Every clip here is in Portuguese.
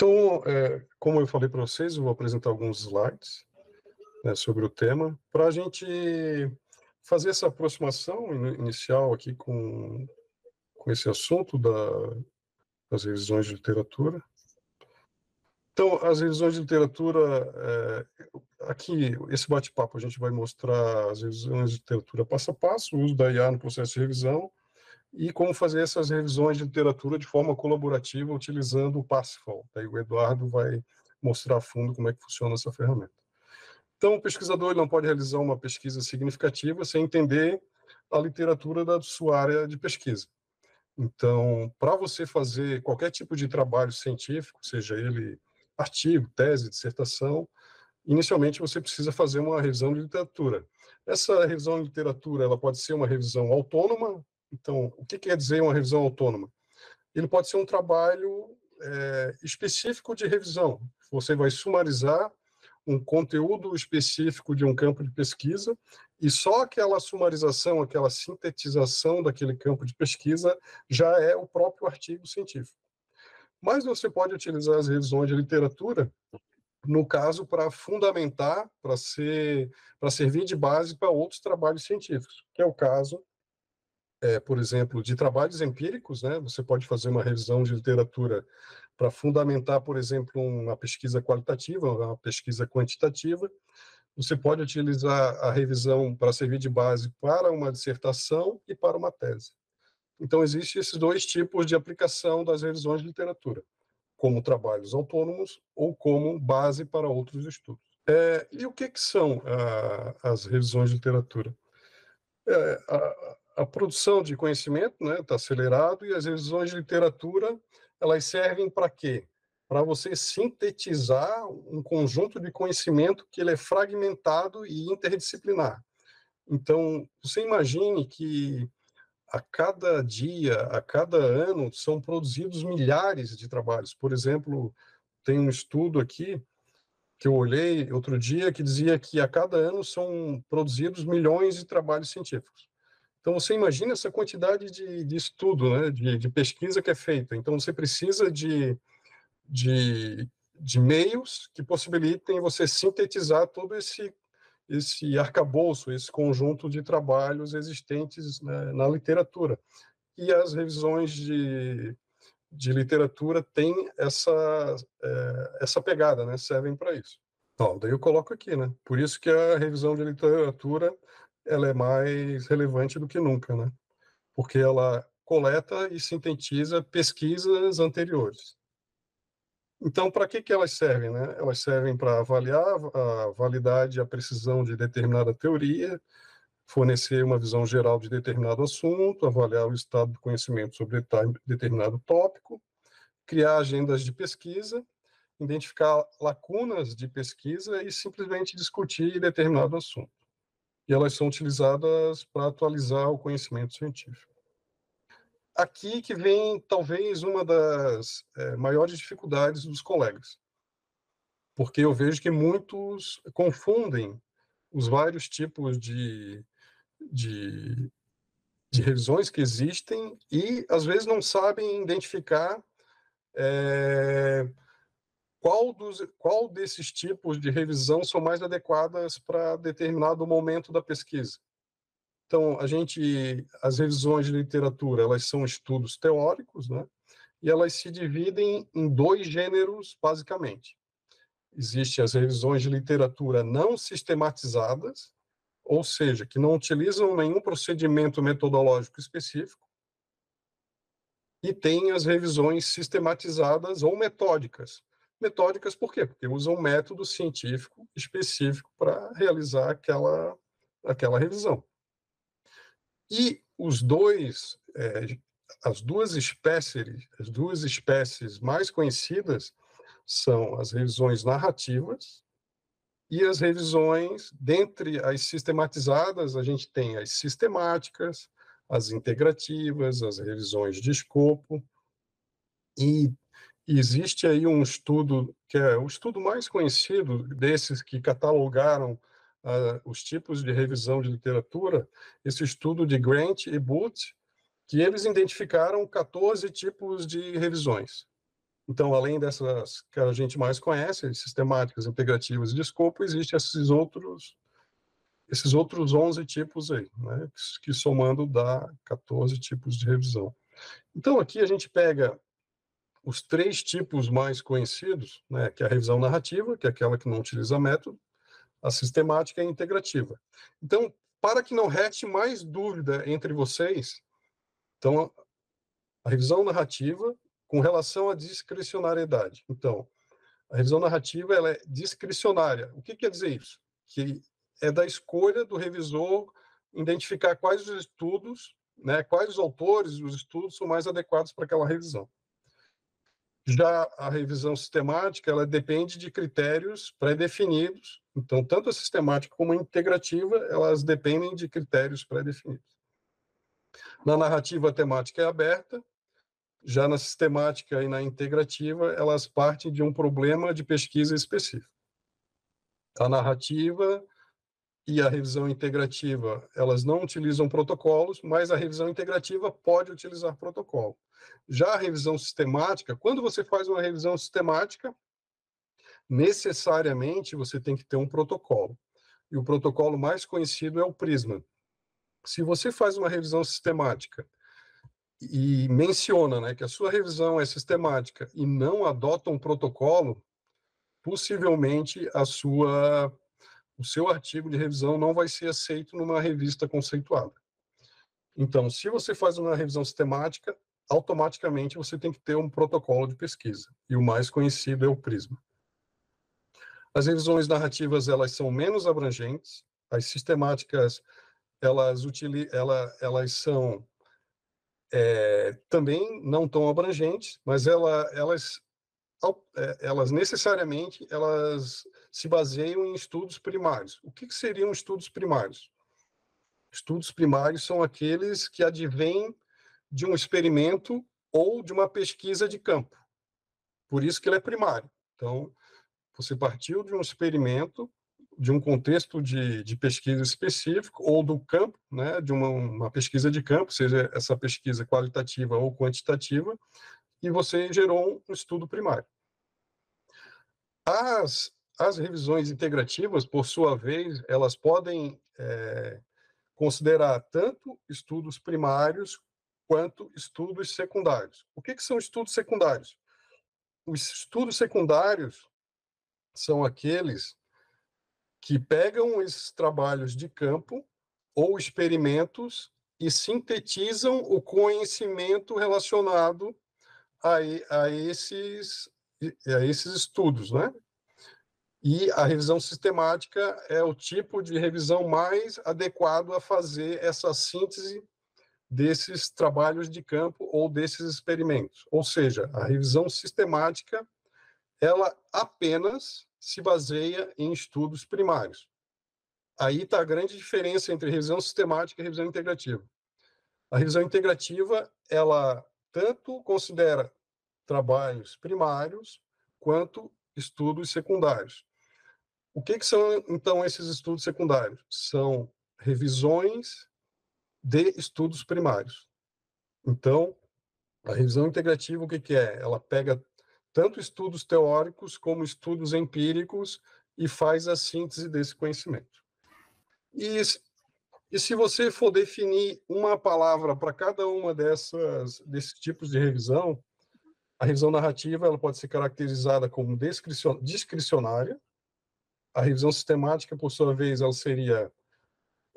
Então, como eu falei para vocês, eu vou apresentar alguns slides, né, sobre o tema, para a gente fazer essa aproximação inicial aqui com esse assunto das revisões de literatura. Então, as revisões de literatura, aqui, esse bate-papo, a gente vai mostrar as revisões de literatura passo a passo, o uso da IA no processo de revisão, e como fazer essas revisões de literatura de forma colaborativa, utilizando o Parsifal. Daí o Eduardo vai mostrar a fundo como é que funciona essa ferramenta. Então, o pesquisador ele não pode realizar uma pesquisa significativa sem entender a literatura da sua área de pesquisa. Então, para você fazer qualquer tipo de trabalho científico, seja ele artigo, tese, dissertação, inicialmente você precisa fazer uma revisão de literatura. Essa revisão de literatura ela pode ser uma revisão autônoma. Então, o que quer dizer uma revisão autônoma? Ele pode ser um trabalho específico de revisão. Você vai sumarizar um conteúdo específico de um campo de pesquisa e só aquela sumarização, aquela sintetização daquele campo de pesquisa já é o próprio artigo científico. Mas você pode utilizar as revisões de literatura, no caso, para fundamentar, para servir de base para outros trabalhos científicos, que é o caso, por exemplo, de trabalhos empíricos, né? Você pode fazer uma revisão de literatura para fundamentar, por exemplo, uma pesquisa qualitativa, uma pesquisa quantitativa. Você pode utilizar a revisão para servir de base para uma dissertação e para uma tese. Então, existem esses dois tipos de aplicação das revisões de literatura, como trabalhos autônomos ou como base para outros estudos. E o que são as revisões de literatura? A produção de conhecimento, né, está acelerado, e as revisões de literatura, elas servem para quê? Para você sintetizar um conjunto de conhecimento que ele é fragmentado e interdisciplinar. Então, você imagine que a cada dia, a cada ano, são produzidos milhares de trabalhos. Por exemplo, tem um estudo aqui que eu olhei outro dia que dizia que a cada ano são produzidos milhões de trabalhos científicos. Então, você imagina essa quantidade de estudo, né, de pesquisa que é feita. Então, você precisa de meios que possibilitem você sintetizar todo esse arcabouço, esse conjunto de trabalhos existentes, né, na literatura. E as revisões de literatura têm essa pegada, né, servem para isso. Então, daí eu coloco aqui, né? Por isso que a revisão de literatura ela é mais relevante do que nunca, né? Porque ela coleta e sintetiza pesquisas anteriores. Então, para que elas servem, né? Elas servem para avaliar a validade e a precisão de determinada teoria, fornecer uma visão geral de determinado assunto, avaliar o estado do conhecimento sobre determinado tópico, criar agendas de pesquisa, identificar lacunas de pesquisa e simplesmente discutir determinado assunto. E elas são utilizadas para atualizar o conhecimento científico. Aqui que vem, talvez, uma das maiores dificuldades dos colegas, porque eu vejo que muitos confundem os vários tipos de revisões que existem e, às vezes, não sabem identificar qual desses tipos de revisão são mais adequadas para determinado momento da pesquisa. Então, as revisões de literatura, elas são estudos teóricos, né? E elas se dividem em dois gêneros, basicamente. Existem as revisões de literatura não sistematizadas, ou seja, que não utilizam nenhum procedimento metodológico específico, e tem as revisões sistematizadas ou metódicas. Metódicas por quê? Porque usam um método científico específico para realizar aquela revisão. E as duas espécies mais conhecidas são as revisões narrativas e as revisões, dentre as sistematizadas, a gente tem as sistemáticas, as integrativas, as revisões de escopo, e existe aí um estudo, que é o estudo mais conhecido desses que catalogaram os tipos de revisão de literatura, esse estudo de Grant e Booth, que eles identificaram 14 tipos de revisões. Então, além dessas que a gente mais conhece, sistemáticas, integrativas e de escopo, existem esses outros 11 tipos aí, né, que somando dá 14 tipos de revisão. Então, aqui a gente pega os 3 tipos mais conhecidos, né, que é a revisão narrativa, que é aquela que não utiliza método, a sistemática e a integrativa. Então, para que não reste mais dúvida entre vocês, então, a revisão narrativa com relação à discricionariedade. Então, a revisão narrativa ela é discricionária. O que quer dizer isso? Que é da escolha do revisor identificar quais os estudos, né, quais os autores, os estudos são mais adequados para aquela revisão. Já a revisão sistemática, ela depende de critérios pré-definidos. Então, tanto a sistemática como a integrativa, elas dependem de critérios pré-definidos. Na narrativa, a temática é aberta. Já na sistemática e na integrativa, elas partem de um problema de pesquisa específico. A narrativa e a revisão integrativa, elas não utilizam protocolos, mas a revisão integrativa pode utilizar protocolo. Já a revisão sistemática, quando você faz uma revisão sistemática, necessariamente você tem que ter um protocolo. E o protocolo mais conhecido é o PRISMA. Se você faz uma revisão sistemática e menciona, né, que a sua revisão é sistemática e não adota um protocolo, possivelmente o seu artigo de revisão não vai ser aceito numa revista conceituada. Então, se você faz uma revisão sistemática, automaticamente você tem que ter um protocolo de pesquisa, e o mais conhecido é o PRISMA. As revisões narrativas, elas são menos abrangentes, as sistemáticas, elas são também não tão abrangentes, mas elas necessariamente elas se baseiam em estudos primários. O que seriam estudos primários? Estudos primários são aqueles que advêm de um experimento ou de uma pesquisa de campo. Por isso que ele é primário. Então, você partiu de um experimento, de um contexto de pesquisa específico, ou do campo, né, de uma pesquisa de campo, seja essa pesquisa qualitativa ou quantitativa, e você gerou um estudo primário. As revisões integrativas, por sua vez, elas podem considerar tanto estudos primários quanto estudos secundários. O que são estudos secundários? Os estudos secundários são aqueles que pegam esses trabalhos de campo ou experimentos e sintetizam o conhecimento relacionado a esses estudos, né? E a revisão sistemática é o tipo de revisão mais adequado a fazer essa síntese desses trabalhos de campo ou desses experimentos. Ou seja, a revisão sistemática, ela apenas se baseia em estudos primários. Aí está a grande diferença entre revisão sistemática e revisão integrativa. A revisão integrativa, ela tanto considera trabalhos primários quanto estudos secundários. O que são, então, esses estudos secundários? São revisões de estudos primários. Então, a revisão integrativa, o que é? Ela pega tanto estudos teóricos como estudos empíricos e faz a síntese desse conhecimento. E se você for definir uma palavra para cada uma desses tipos de revisão, a revisão narrativa ela pode ser caracterizada como discricionária. A revisão sistemática, por sua vez,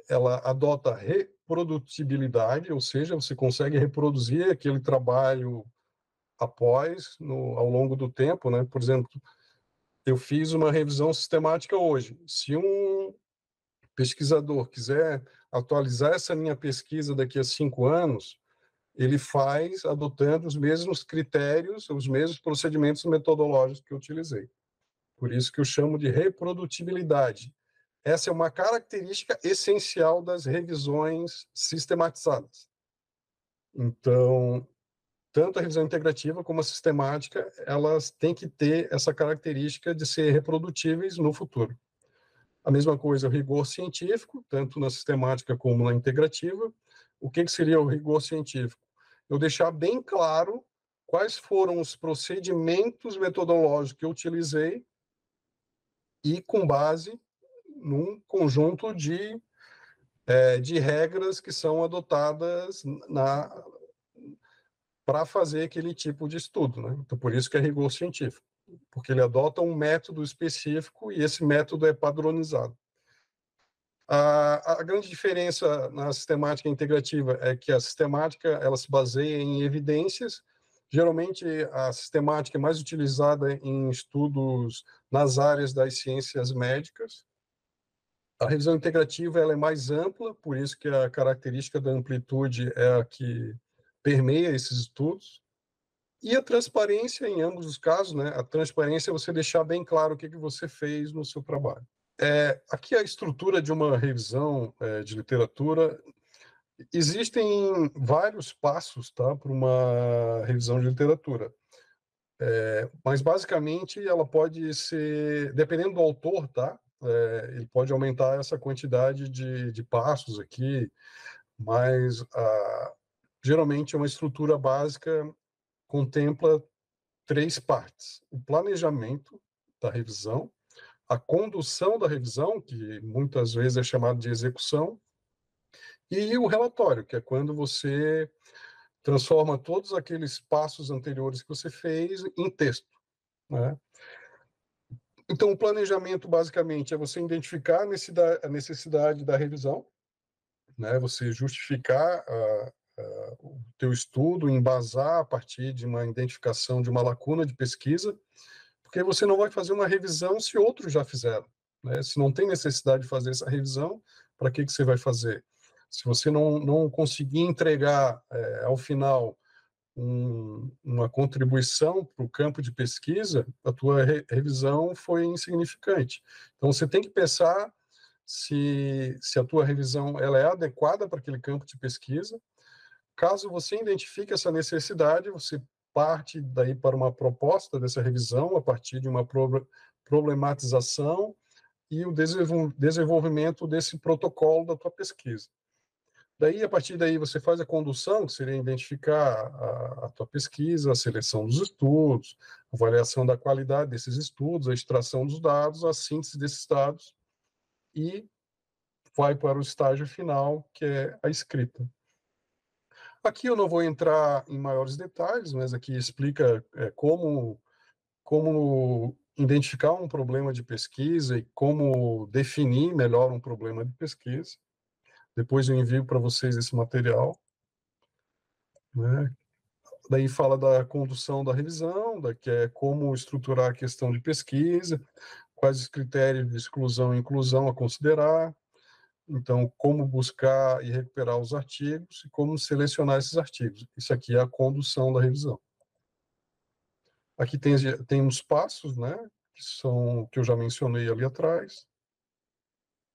ela adota reprodutibilidade, ou seja, você consegue reproduzir aquele trabalho ao longo do tempo, né? Por exemplo, eu fiz uma revisão sistemática hoje. Se um pesquisador quiser atualizar essa minha pesquisa daqui a 5 anos, ele faz adotando os mesmos critérios, os mesmos procedimentos metodológicos que eu utilizei. Por isso que eu chamo de reprodutibilidade. Essa é uma característica essencial das revisões sistematizadas. Então, tanto a revisão integrativa como a sistemática, elas têm que ter essa característica de ser reprodutíveis no futuro. A mesma coisa, o rigor científico, tanto na sistemática como na integrativa. O que seria o rigor científico? Eu deixar bem claro quais foram os procedimentos metodológicos que eu utilizei e com base num conjunto de regras que são adotadas para fazer aquele tipo de estudo, né? Então, por isso que é rigor científico, porque ele adota um método específico e esse método é padronizado. A grande diferença na sistemática integrativa é que a sistemática ela se baseia em evidências. Geralmente, a sistemática é mais utilizada em estudos nas áreas das ciências médicas. A revisão integrativa ela é mais ampla, por isso que a característica da amplitude é a que permeia esses estudos. E a transparência, em ambos os casos, né? A transparência é você deixar bem claro o que você fez no seu trabalho. Aqui a estrutura de uma revisão de literatura. Existem vários passos, tá, para uma revisão de literatura. Mas, basicamente, ela pode ser, dependendo do autor, tá? Ele pode aumentar essa quantidade de passos aqui, mas geralmente uma estrutura básica contempla 3 partes: o planejamento da revisão, a condução da revisão, que muitas vezes é chamado de execução, e o relatório, que é quando você transforma todos aqueles passos anteriores que você fez em texto, né? Então, o planejamento, basicamente, é você identificar a necessidade da revisão, né? Você justificar o teu estudo, embasar a partir de uma identificação de uma lacuna de pesquisa, porque você não vai fazer uma revisão se outros já fizeram, né? Se não tem necessidade de fazer essa revisão, para que você vai fazer? Se você não conseguir entregar ao final uma contribuição para o campo de pesquisa, a tua revisão foi insignificante. Então, você tem que pensar se a tua revisão ela é adequada para aquele campo de pesquisa. Caso você identifique essa necessidade, você parte daí para uma proposta dessa revisão a partir de uma problematização e o desenvolvimento desse protocolo da tua pesquisa. Daí, a partir daí, você faz a condução, que seria identificar a tua pesquisa, a seleção dos estudos, a avaliação da qualidade desses estudos, a extração dos dados, a síntese desses dados, e vai para o estágio final, que é a escrita. Aqui eu não vou entrar em maiores detalhes, mas aqui explica como identificar um problema de pesquisa e como definir melhor um problema de pesquisa. Depois eu envio para vocês esse material, né? Daí fala da condução da revisão, que é como estruturar a questão de pesquisa, quais os critérios de exclusão e inclusão a considerar, então como buscar e recuperar os artigos e como selecionar esses artigos. Isso aqui é a condução da revisão. Aqui tem uns passos, né, que eu já mencionei ali atrás.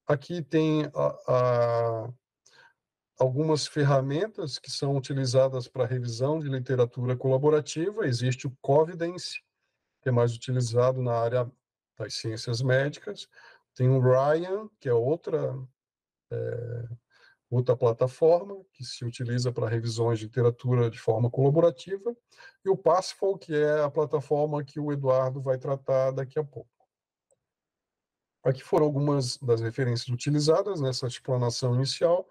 Aqui tem algumas ferramentas que são utilizadas para revisão de literatura colaborativa. Existe o Covidence, que é mais utilizado na área das ciências médicas. Tem o Ryan, que é outra plataforma que se utiliza para revisões de literatura de forma colaborativa. E o Parsifal, que é a plataforma que o Eduardo vai tratar daqui a pouco. Aqui foram algumas das referências utilizadas nessa explanação inicial.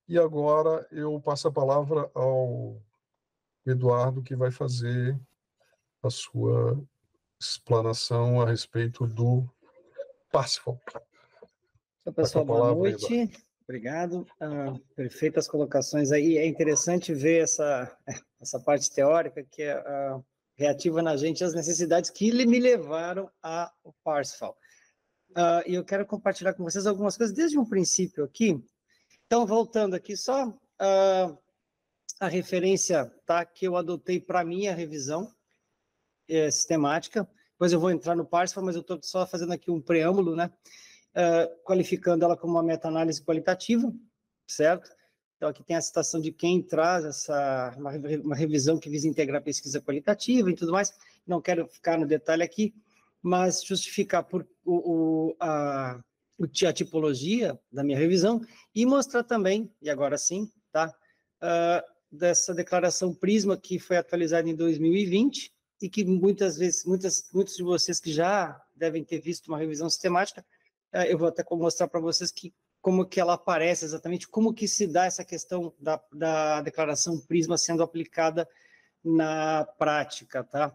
E agora eu passo a palavra ao Eduardo, que vai fazer a sua explanação a respeito do Parsifal. Pessoal, boa noite. Obrigado. Perfeitas colocações aí. É interessante ver essa parte teórica que reativa na gente as necessidades que me levaram ao Parsifal. E eu quero compartilhar com vocês algumas coisas desde um princípio aqui. Então, voltando aqui só a referência, tá, que eu adotei para minha revisão sistemática. Depois eu vou entrar no Parsifal, mas eu estou só fazendo aqui um preâmbulo, né? Qualificando ela como uma meta-análise qualitativa, certo? Então, aqui tem a citação de quem traz uma revisão que visa integrar a pesquisa qualitativa e tudo mais. Não quero ficar no detalhe aqui, mas justificar a tipologia da minha revisão e mostrar também, e agora sim, tá? dessa declaração Prisma, que foi atualizada em 2020, e que muitas vezes, muitos de vocês que já devem ter visto uma revisão sistemática, eu vou até mostrar para vocês como que ela aparece exatamente, como que se dá essa questão da declaração Prisma sendo aplicada na prática, tá?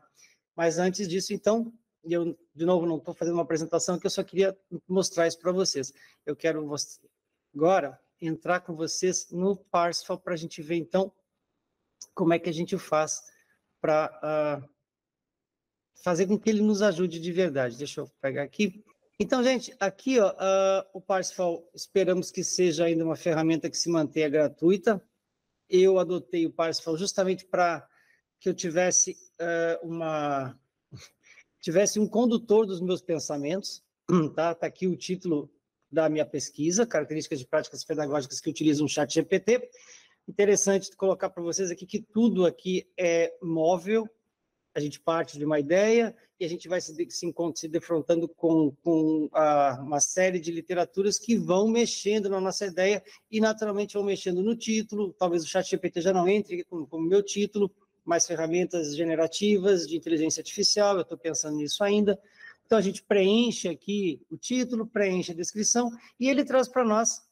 Mas antes disso, então, eu, de novo, não estou fazendo uma apresentação, que eu só queria mostrar isso para vocês. Eu quero agora entrar com vocês no Parsifal para a gente ver, então, como é que a gente faz para fazer com que ele nos ajude de verdade. Deixa eu pegar aqui. Então, gente, aqui ó, o Parsifal, esperamos que seja ainda uma ferramenta que se mantenha gratuita. Eu adotei o Parsifal justamente para que eu tivesse um condutor dos meus pensamentos. Tá aqui o título da minha pesquisa, características de práticas pedagógicas que utilizam o ChatGPT. Interessante colocar para vocês aqui que tudo aqui é móvel. A gente parte de uma ideia e a gente vai se defrontando com uma série de literaturas que vão mexendo na nossa ideia e, naturalmente, vão mexendo no título. Talvez o ChatGPT já não entre como meu título, mais ferramentas generativas de inteligência artificial, eu estou pensando nisso ainda. Então, a gente preenche aqui o título, preenche a descrição e ele traz para nós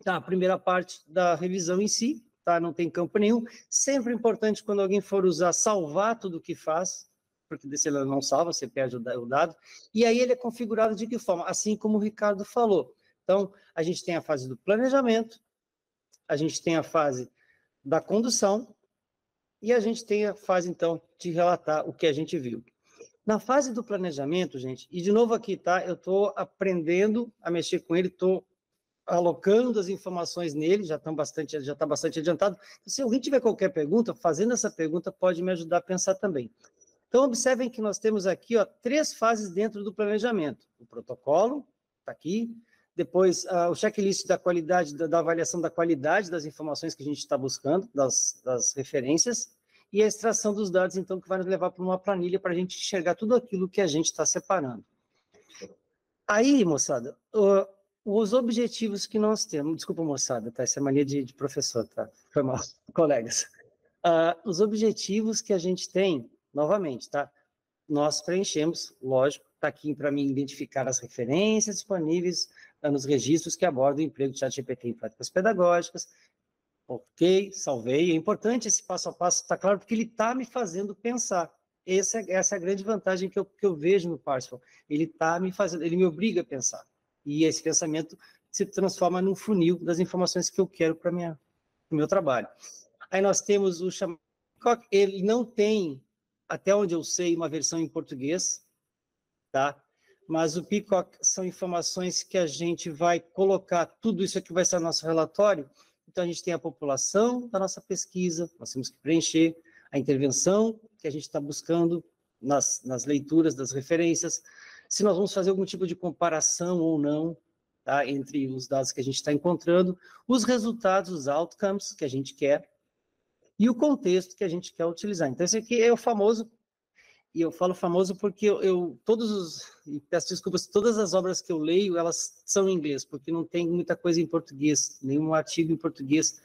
a primeira parte da revisão em si. Tá? Não tem campo nenhum. Sempre importante quando alguém for usar, salvar tudo o que faz, porque se ele não salva, você perde o dado. E aí ele é configurado de que forma? Assim como o Ricardo falou. Então, a gente tem a fase do planejamento, a gente tem a fase da condução e a gente tem a fase, então, de relatar o que a gente viu. Na fase do planejamento, gente, e de novo aqui, tá? Eu estou aprendendo a mexer com ele, estou alocando as informações nele, já está bastante adiantado. Se alguém tiver qualquer pergunta, fazendo essa pergunta pode me ajudar a pensar também. Então, observem que nós temos aqui 3 fases dentro do planejamento. O protocolo, está aqui. Depois, o checklist da qualidade, da avaliação da qualidade das informações que a gente está buscando, das referências. E a extração dos dados, então, que vai nos levar para uma planilha para a gente enxergar tudo aquilo que a gente está separando. Aí, moçada, os objetivos que nós temos, desculpa, moçada, tá? Essa é mania de professor, tá? Foi mal, colegas. Os objetivos que a gente tem, novamente, tá? Nós preenchemos, lógico, tá aqui para mim identificar as referências disponíveis nos registros que abordam o emprego de ChatGPT em práticas pedagógicas. Ok, salvei. É importante esse passo a passo, tá claro, porque ele está me fazendo pensar. Essa é a grande vantagem que eu vejo no Parsifal. Ele me obriga a pensar. E esse pensamento se transforma num funil das informações que eu quero para o meu trabalho. Aí nós temos o chamado Peacock, ele não tem, até onde eu sei, uma versão em português, tá? Mas o Peacock são informações que a gente vai colocar, tudo isso aqui vai ser nosso relatório. Então a gente tem a população da nossa pesquisa, nós temos que preencher a intervenção que a gente está buscando nas leituras das referências, se nós vamos fazer algum tipo de comparação ou não, tá, entre os dados que a gente está encontrando, os resultados, os outcomes que a gente quer, e o contexto que a gente quer utilizar. Então, esse aqui é o famoso, e eu falo famoso porque e peço desculpas, todas as obras que eu leio, elas são em inglês, porque não tem muita coisa em português, nenhum artigo em português,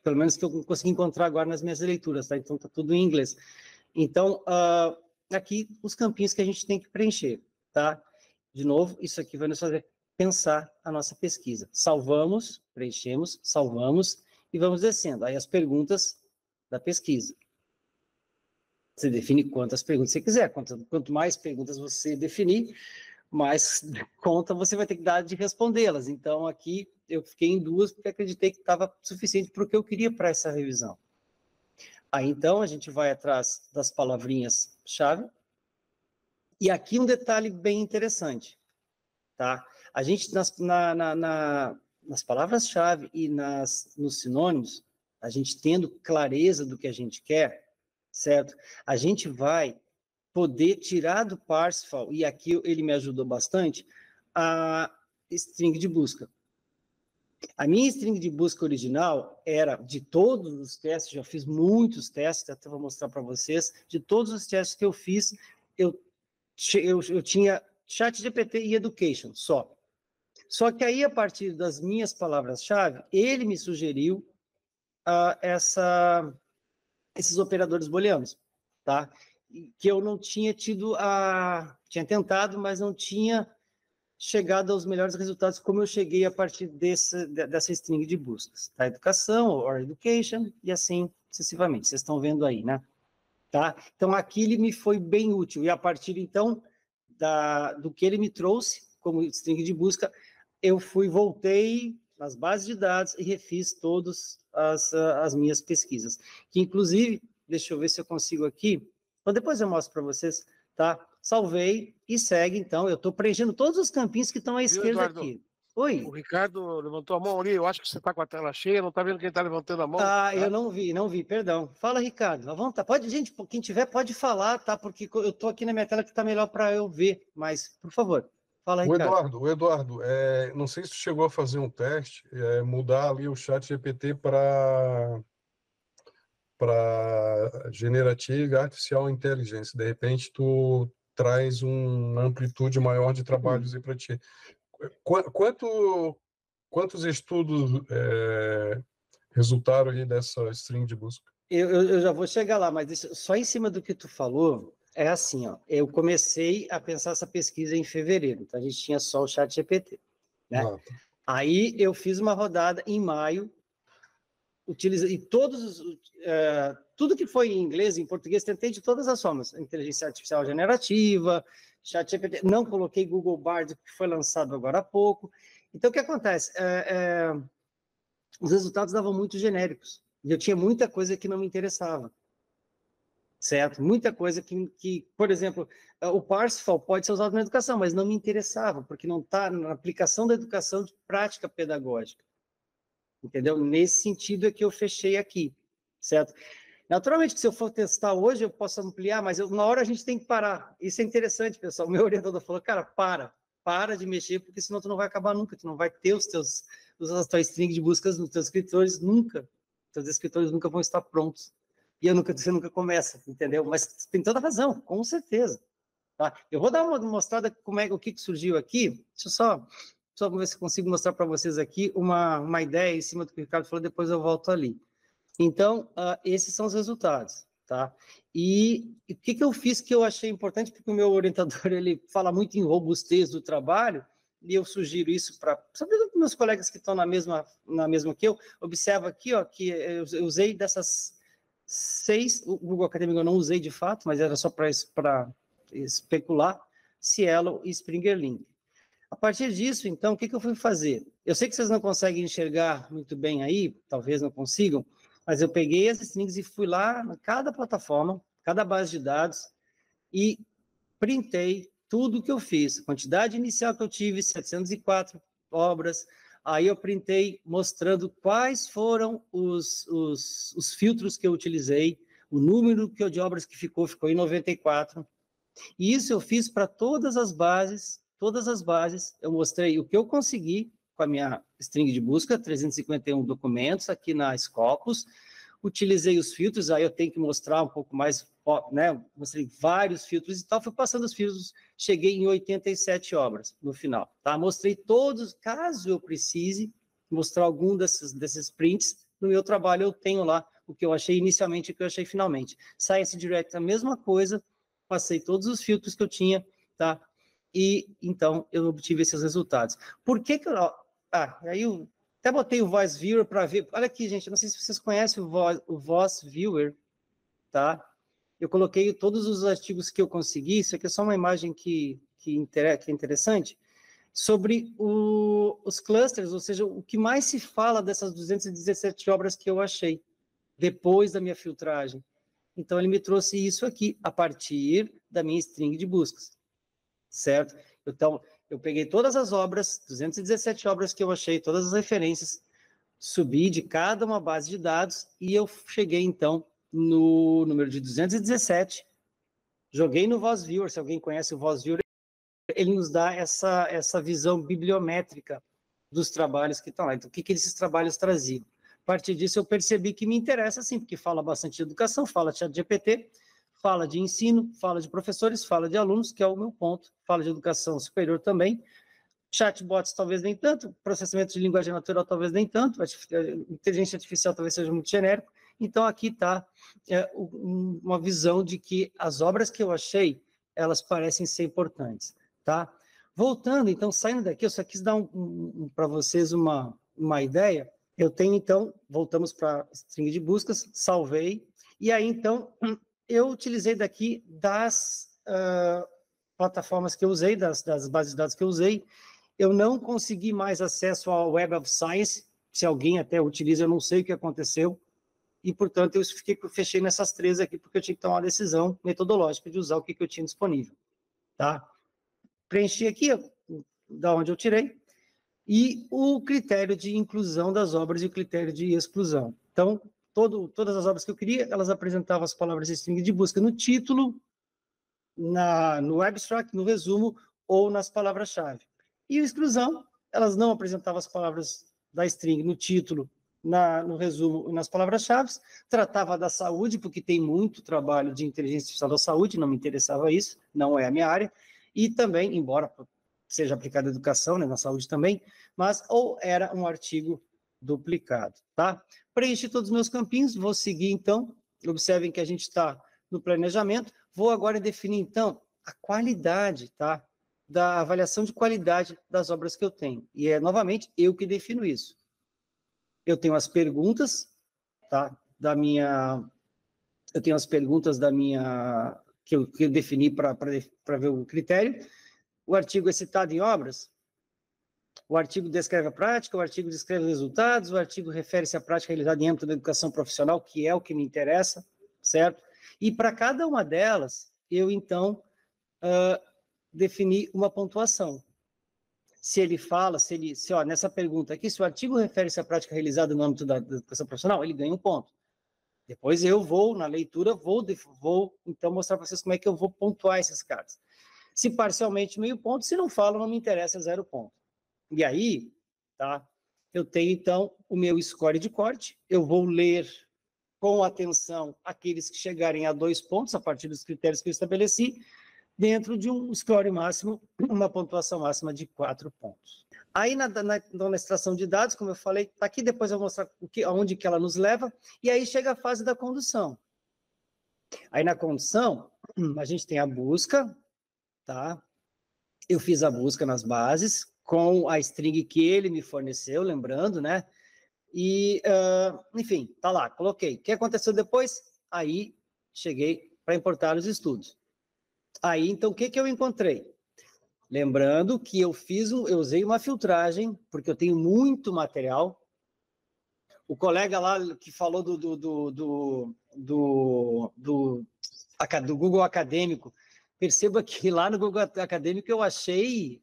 pelo menos que eu consegui encontrar agora nas minhas leituras, tá? Então, está tudo em inglês. Então, aqui os campinhos que a gente tem que preencher, tá? De novo, isso aqui vai nos fazer pensar a nossa pesquisa. Salvamos, preenchemos, salvamos e vamos descendo. Aí as perguntas da pesquisa. Você define quantas perguntas você quiser. Quanto mais perguntas você definir, mais conta você vai ter que dar de respondê-las. Então, aqui eu fiquei em 2 porque acreditei que estava suficiente para o que eu queria para essa revisão. Aí, então, a gente vai atrás das palavrinhas-chave. E aqui um detalhe bem interessante, tá? A gente, nas palavras-chave e nos sinônimos, a gente tendo clareza do que a gente quer, certo? A gente vai poder tirar do Parsifal, e aqui ele me ajudou bastante, a string de busca. A minha string de busca original era, de todos os testes, já fiz muitos testes, até vou mostrar para vocês, de todos os testes que eu fiz, eu tinha ChatGPT e Education, só. Só que aí, a partir das minhas palavras-chave, ele me sugeriu esses operadores booleanos, tá? Que eu não tinha tinha tentado, mas não tinha chegado aos melhores resultados como eu cheguei a partir dessa string de buscas, tá? Educação, or education, e assim sucessivamente. Vocês estão vendo aí, né? Tá? Então, aqui ele me foi bem útil, e a partir, então, do que ele me trouxe como string de busca, eu voltei nas bases de dados e refiz todas as minhas pesquisas. Que, inclusive, deixa eu ver se eu consigo aqui, então depois eu mostro para vocês, tá? Salvei e segue, então, eu estou preenchendo todos os campinhos que estão à esquerda, Eduardo, aqui. Oi? O Ricardo levantou a mão ali, eu acho que você está com a tela cheia, não está vendo quem está levantando a mão? Ah, tá? Eu não vi, perdão. Fala, Ricardo, à vontade. Gente, quem tiver pode falar, tá? Porque eu estou aqui na minha tela que está melhor para eu ver, mas, por favor, fala, Ricardo. O Eduardo, não sei se tu chegou a fazer um teste, mudar ali o chat GPT para Generative Artificial Intelligence. De repente, tu traz uma amplitude maior de trabalhos aí para ti. Quantos estudos resultaram aí dessa string de busca? Eu já vou chegar lá, mas só em cima do que tu falou, é assim, ó, eu comecei a pensar essa pesquisa em fevereiro, então a gente tinha só o chat GPT, né? Ah, tá. Aí eu fiz uma rodada em maio, utilizei tudo que foi em inglês, em português, tentei de todas as formas, inteligência artificial generativa, chat GPT, não coloquei Google Bard, que foi lançado agora há pouco. Então, o que acontece? Os resultados davam muito genéricos, e eu tinha muita coisa que não me interessava, certo? Muita coisa que, por exemplo, o Parsifal pode ser usado na educação, mas não me interessava, porque não está na aplicação da educação de prática pedagógica. Entendeu? Nesse sentido é que eu fechei aqui, certo? Naturalmente que se eu for testar hoje, eu posso ampliar, mas uma hora a gente tem que parar. Isso é interessante, pessoal. O meu orientador falou, cara, para de mexer, porque senão tu não vai acabar nunca, tu não vai ter as tuas strings de buscas nos teus escritores nunca. Teus escritores nunca vão estar prontos. E você nunca começa, entendeu? Mas tem toda razão, com certeza. Tá? Eu vou dar uma mostrada o que surgiu aqui. Deixa eu só ver se consigo mostrar para vocês aqui uma ideia em cima do que o Ricardo falou, depois eu volto ali. Então, esses são os resultados, tá? E o que eu fiz que eu achei importante, porque o meu orientador, ele fala muito em robustez do trabalho, e eu sugiro isso para meus colegas que estão na mesma que eu. Observa aqui, ó, que eu usei dessas 6, o Google Acadêmico eu não usei de fato, mas era só para especular, Cielo e Springer Link. A partir disso, então, o que eu fui fazer? Eu sei que vocês não conseguem enxergar muito bem aí, talvez não consigam, mas eu peguei as strings e fui lá em cada plataforma, cada base de dados, e printei tudo que eu fiz. A quantidade inicial que eu tive, 704 obras, aí eu printei mostrando quais foram os filtros que eu utilizei, o número de obras que ficou em 94, e isso eu fiz para todas as bases, eu mostrei o que eu consegui com a minha string de busca, 351 documentos aqui na Scopus, utilizei os filtros, aí eu tenho que mostrar um pouco mais, né, mostrei vários filtros e tal, fui passando os filtros, cheguei em 87 obras no final, tá? Mostrei todos, caso eu precise mostrar algum desses prints, no meu trabalho eu tenho lá o que eu achei inicialmente e o que eu achei finalmente. Science Direct, a mesma coisa, passei todos os filtros que eu tinha, tá? E, então, eu obtive esses resultados. Por que eu... aí eu até botei o Voice Viewer para ver. Olha aqui, gente, não sei se vocês conhecem o Voice Viewer, tá? Eu coloquei todos os artigos que eu consegui, isso aqui é só uma imagem que é interessante, sobre os clusters, ou seja, o que mais se fala dessas 217 obras que eu achei, depois da minha filtragem. Então, ele me trouxe isso aqui, a partir da minha string de buscas, certo? Então, eu peguei todas as obras, 217 obras que eu achei, todas as referências, subi de cada uma base de dados e eu cheguei, então, no número de 217, joguei no Voice Viewer, se alguém conhece o Voice Viewer, ele nos dá essa visão bibliométrica dos trabalhos que estão lá. Então, o que esses trabalhos traziam? A partir disso, eu percebi que me interessa, sim, porque fala bastante de educação, fala de ChatGPT, fala de ensino, fala de professores, fala de alunos, que é o meu ponto, fala de educação superior também, Chatbots talvez nem tanto, processamento de linguagem natural talvez nem tanto, inteligência artificial talvez seja muito genérico. Então, aqui está uma visão de que as obras que eu achei, elas parecem ser importantes, tá? Voltando, então, saindo daqui, eu só quis dar para vocês uma ideia. Eu tenho, então, voltamos para a string de buscas, salvei, e aí, então, eu utilizei daqui das plataformas que eu usei, das bases de dados que eu usei. Eu não consegui mais acesso ao Web of Science, se alguém até utiliza, eu não sei o que aconteceu, e, portanto, eu fechei nessas 3 aqui, porque eu tinha que tomar uma decisão metodológica de usar o que eu tinha disponível, tá? Preenchi aqui, da onde eu tirei, e o critério de inclusão das obras e o critério de exclusão. Então, todas as obras que eu queria, elas apresentavam as palavras string de busca no título, no abstract, no resumo, ou nas palavras-chave. E a exclusão, elas não apresentavam as palavras da string no título, no resumo e nas palavras-chave, tratava da saúde, porque tem muito trabalho de inteligência artificial da saúde, não me interessava isso, não é a minha área, e também, embora seja aplicada à educação, né, na saúde também, mas ou era um artigo duplicado, tá? Preenchi todos os meus campinhos, vou seguir então, observem que a gente está no planejamento, vou agora definir então a qualidade, tá? Da avaliação de qualidade das obras que eu tenho. E é, novamente, eu que defino isso. Eu tenho as perguntas, tá? Eu tenho as perguntas que eu defini para ver o critério. O artigo é citado em obras. O artigo descreve a prática, o artigo descreve os resultados, o artigo refere-se à prática realizada em âmbito da educação profissional, que é o que me interessa, certo? E para cada uma delas, eu, então, defini uma pontuação. Se ele fala, nessa pergunta aqui, se o artigo refere-se à prática realizada no âmbito da educação profissional, ele ganha 1 ponto. Depois eu vou, na leitura, vou então mostrar para vocês como é que eu vou pontuar esses caras. Se parcialmente, meio ponto, se não fala, não me interessa, 0 ponto. E aí, tá? Eu tenho, então, o meu score de corte, eu vou ler com atenção aqueles que chegarem a 2 pontos, a partir dos critérios que eu estabeleci, dentro de um score máximo, uma pontuação máxima de 4 pontos. Aí, na extração de dados, como eu falei, tá aqui, depois eu vou mostrar aonde que ela nos leva, e aí chega a fase da condução. Aí, na condução, a gente tem a busca, tá? Eu fiz a busca nas bases, com a string que ele me forneceu, lembrando, né? E, enfim, tá lá, coloquei. O que aconteceu depois? Aí, cheguei para importar os estudos. Aí, então, o que eu encontrei? Lembrando que eu usei uma filtragem, porque eu tenho muito material. O colega lá que falou do Google Acadêmico, perceba que lá no Google Acadêmico eu achei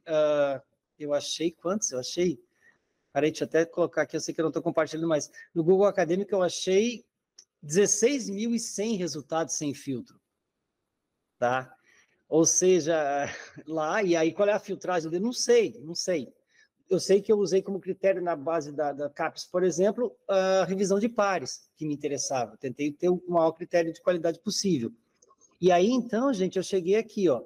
quantos? Peraí, deixa eu até colocar aqui, eu sei que eu não estou compartilhando, mas no Google Acadêmico eu achei 16.100 resultados sem filtro, tá? Ou seja, lá, e aí qual é a filtragem dele? Não sei. Eu sei que eu usei como critério na base da CAPES, por exemplo, a revisão de pares, que me interessava. Tentei ter o maior critério de qualidade possível. E aí, então, gente, eu cheguei aqui, ó,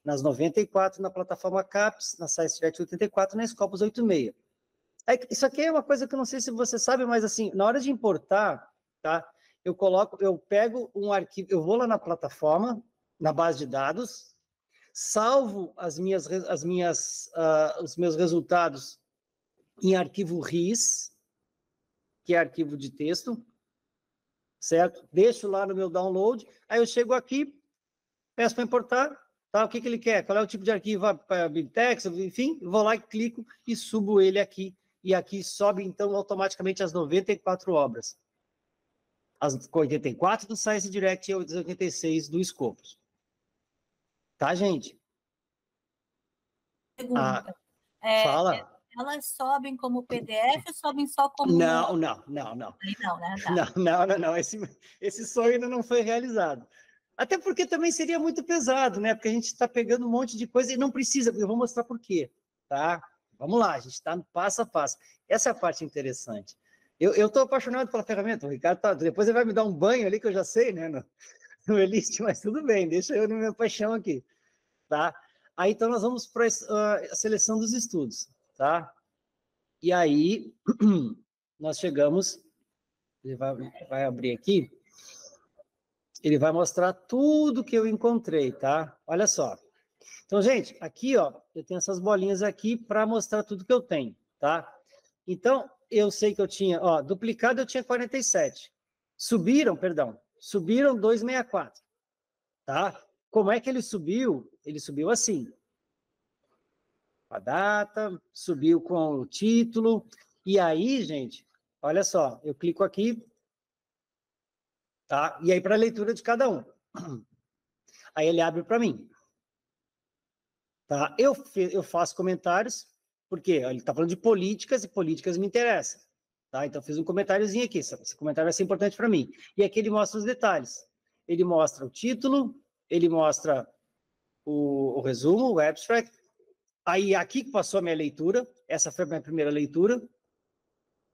nas 94, na plataforma CAPES, na SciStrat 84, na Scopus 86. Isso aqui é uma coisa que eu não sei se você sabe, mas assim, na hora de importar, tá? Eu pego um arquivo, eu vou lá na plataforma, na base de dados, salvo os meus resultados em arquivo RIS, que é arquivo de texto, certo? Deixo lá no meu download, aí eu chego aqui, peço para importar, tá? O que ele quer? Qual é o tipo de arquivo? Para BibTeX, enfim, vou lá e clico e subo ele aqui. E aqui sobe, então, automaticamente as 94 obras. As 84 do ScienceDirect e as 86 do Scopus. Tá, gente? Pergunta. Fala. Elas sobem como PDF ou sobem só como... Não. Aí não, né? Tá. Não. Esse sonho ainda não foi realizado. Até porque também seria muito pesado, né? Porque a gente está pegando um monte de coisa e não precisa. Eu vou mostrar por quê, tá? Vamos lá, a gente está no passo a passo. Essa é a parte interessante. Eu estou apaixonado pela ferramenta, o Ricardo tá, depois ele vai me dar um banho ali, que eu já sei, né, no Elist, mas tudo bem, deixa eu na minha paixão aqui, tá? Aí, então, nós vamos para a seleção dos estudos, tá? E aí, nós chegamos, ele vai abrir aqui, ele vai mostrar tudo que eu encontrei, tá? Olha só. Então, gente, aqui, ó, eu tenho essas bolinhas aqui para mostrar tudo que eu tenho, tá? Então, eu sei que eu tinha, ó, duplicado eu tinha 47. Subiram 264, tá? Como é que ele subiu? Ele subiu assim. A data, subiu com o título, e aí, gente, olha só, eu clico aqui, tá? E aí para a leitura de cada um. Aí ele abre para mim. Tá? Eu faço comentários, porque ele está falando de políticas, e políticas me interessam. Tá? Então, eu fiz um comentáriozinho aqui, esse comentário vai ser importante para mim. E aqui ele mostra os detalhes. Ele mostra o título, ele mostra o resumo, o abstract. Aí, aqui que passou a minha leitura, essa foi a minha primeira leitura.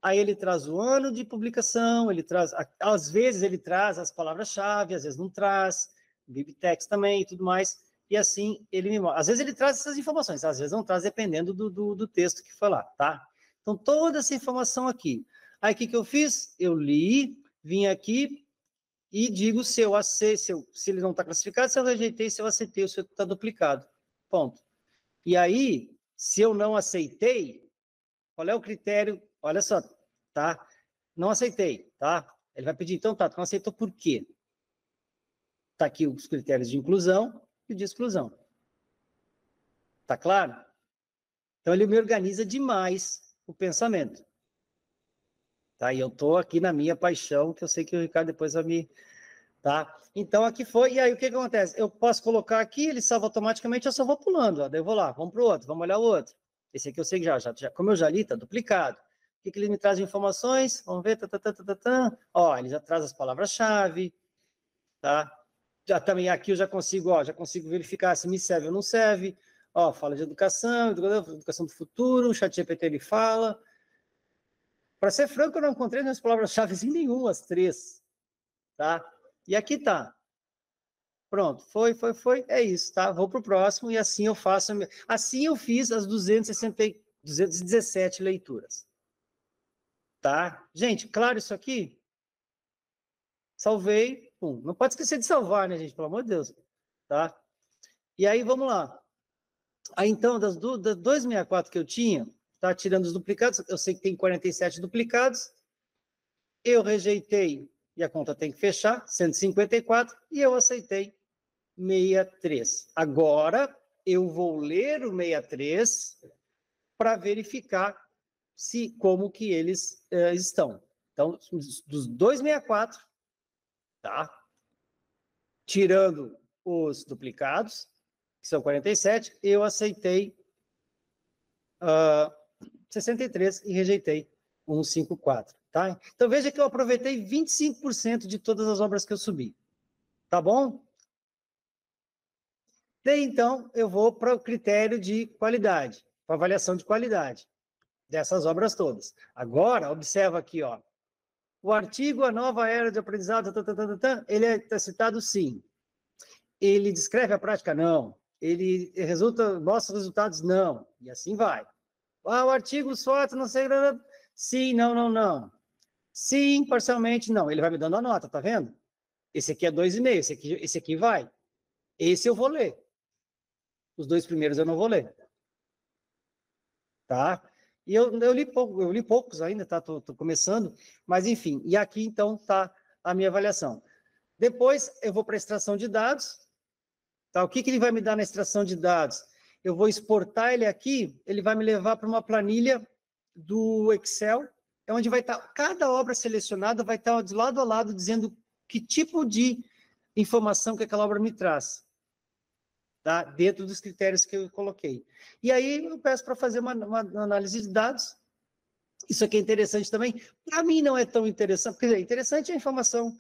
Aí ele traz o ano de publicação, ele traz, às vezes ele traz as palavras-chave, às vezes não traz, bibliotex também e tudo mais. E assim, ele me mostra. Às vezes ele traz essas informações, às vezes não traz, dependendo do texto que foi lá, tá? Então, toda essa informação aqui. Aí, o que eu fiz? Eu li, vim aqui e digo se eu aceito, se ele não está classificado, se eu rejeitei, se eu aceitei, se está duplicado. Ponto. E aí, se eu não aceitei, qual é o critério? Olha só, tá? Não aceitei, tá? Ele vai pedir, então, tá, tu não aceitou por quê? Tá aqui os critérios de inclusão e de exclusão. Tá claro? Então, ele me organiza demais o pensamento. Tá? E eu tô aqui na minha paixão, que eu sei que o Ricardo depois vai me... Tá? Então, aqui foi. E aí, o que acontece? Eu posso colocar aqui, ele salva automaticamente, eu só vou pulando. Ó. Daí eu vou lá, vamos para o outro, vamos olhar o outro. Esse aqui eu sei que como eu já li, está duplicado. O que ele me traz de informações? Vamos ver. Ó, ele já traz as palavras-chave. Tá? Já também aqui eu já consigo verificar se me serve ou não serve. Ó, fala de educação do futuro, o ChatGPT ele fala. Para ser franco, eu não encontrei minhas palavras-chave em nenhuma, as 3. Tá? E aqui tá. Pronto, foi, é isso, tá? Vou para o próximo e assim eu faço. Assim eu fiz as 217 leituras. Tá? Gente, claro isso aqui? Salvei. Pum. Não pode esquecer de salvar, né, gente? Pelo amor de Deus. Tá? E aí, vamos lá. Aí, então, das 264 que eu tinha, tá? Tirando os duplicados, eu sei que tem 47 duplicados. Eu rejeitei, e a conta tem que fechar, 154, e eu aceitei 63. Agora, eu vou ler o 63 para verificar como que eles estão. Então, dos 264, tá? Tirando os duplicados, que são 47, eu aceitei 63 e rejeitei 154, tá? Então, veja que eu aproveitei 25% de todas as obras que eu subi. Tá bom? Daí, então, eu vou para o critério de qualidade, para avaliação de qualidade dessas obras todas. Agora, observa aqui, ó. O artigo A Nova Era de Aprendizado, ele está citado sim. Ele descreve a prática? Não. Ele mostra resultados? Não. E assim vai. O artigo SWOT, não sei... Sim, não. Sim, parcialmente, não. Ele vai me dando a nota, tá vendo? Esse aqui é 2,5, esse aqui vai. Esse eu vou ler. Os 2 primeiros eu não vou ler. Tá? E eu li poucos ainda, tá? Tô começando, mas enfim. E aqui, então, tá a minha avaliação. Depois, eu vou para a extração de dados. Tá? O que ele vai me dar na extração de dados? Eu vou exportar ele aqui, ele vai me levar para uma planilha do Excel, onde vai estar, cada obra selecionada vai estar de lado a lado, dizendo que tipo de informação que aquela obra me traz. Tá? Dentro dos critérios que eu coloquei. E aí eu peço para fazer uma análise de dados. Isso aqui é interessante também. Para mim não é tão interessante, porque é interessante a informação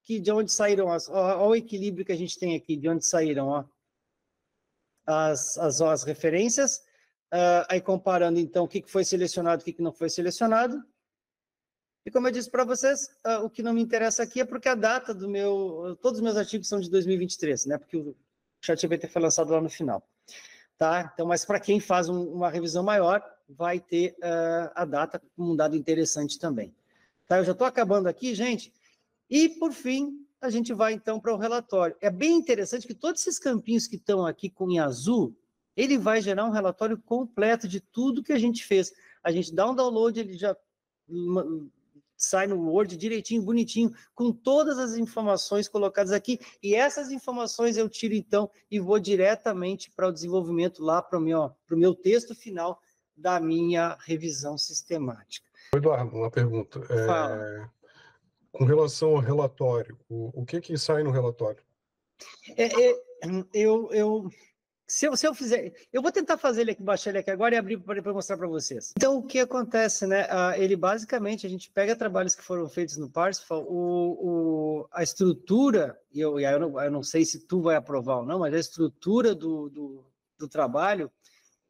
de onde saíram, olha o equilíbrio que a gente tem aqui, de onde saíram ó, as referências, aí comparando então o que foi selecionado e o que não foi selecionado. E como eu disse para vocês, o que não me interessa aqui é porque a data todos os meus artigos são de 2023, né? Porque o ChatGPT foi lançado lá no final. tá? Então, mas para quem faz uma revisão maior, vai ter a data como um dado interessante também. Tá? Eu já estou acabando aqui, gente. E, por fim, a gente vai, então, para o relatório. É bem interessante que todos esses campinhos que estão aqui em azul, ele vai gerar um relatório completo de tudo que a gente fez. A gente dá um download, ele já sai no Word direitinho, bonitinho, com todas as informações colocadas aqui, e essas informações eu tiro, então, e vou diretamente para o desenvolvimento lá, para o meu texto final da minha revisão sistemática. Eduardo, uma pergunta. Com relação ao relatório, o que sai no relatório? Se eu fizer, eu vou tentar fazer ele aqui, baixar ele aqui agora e abrir para mostrar para vocês. Então, o que acontece, né? Ele basicamente, a gente pega trabalhos que foram feitos no Parsifal, a estrutura, eu não sei se tu vai aprovar ou não, mas a estrutura do trabalho,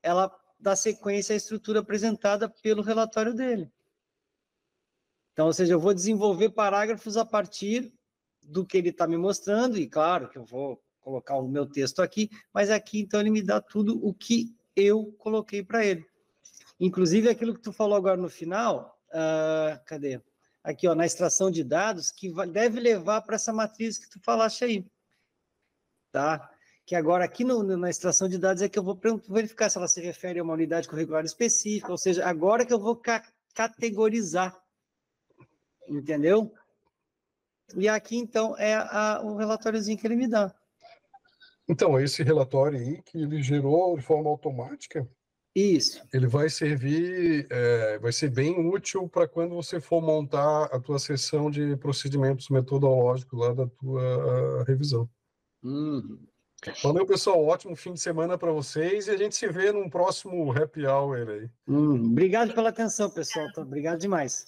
ela dá sequência à estrutura apresentada pelo relatório dele. Então, ou seja, eu vou desenvolver parágrafos a partir do que ele está me mostrando, e claro que eu vou colocar o meu texto aqui, mas aqui, então, ele me dá tudo o que eu coloquei para ele. Inclusive, aquilo que tu falou agora no final, cadê? Aqui, ó, na extração de dados, que deve levar para essa matriz que tu falaste aí, tá? Que agora, aqui na extração de dados, é que eu vou verificar se ela se refere a uma unidade curricular específica, ou seja, agora que eu vou categorizar, entendeu? E aqui, então, é o relatóriozinho que ele me dá. Então, esse relatório aí, que ele gerou de forma automática, isso, ele vai servir, vai ser bem útil para quando você for montar a tua seção de procedimentos metodológicos lá da tua revisão. Valeu, pessoal. Ótimo fim de semana para vocês e a gente se vê num próximo Happy Hour aí. Obrigado pela atenção, pessoal. Obrigado demais.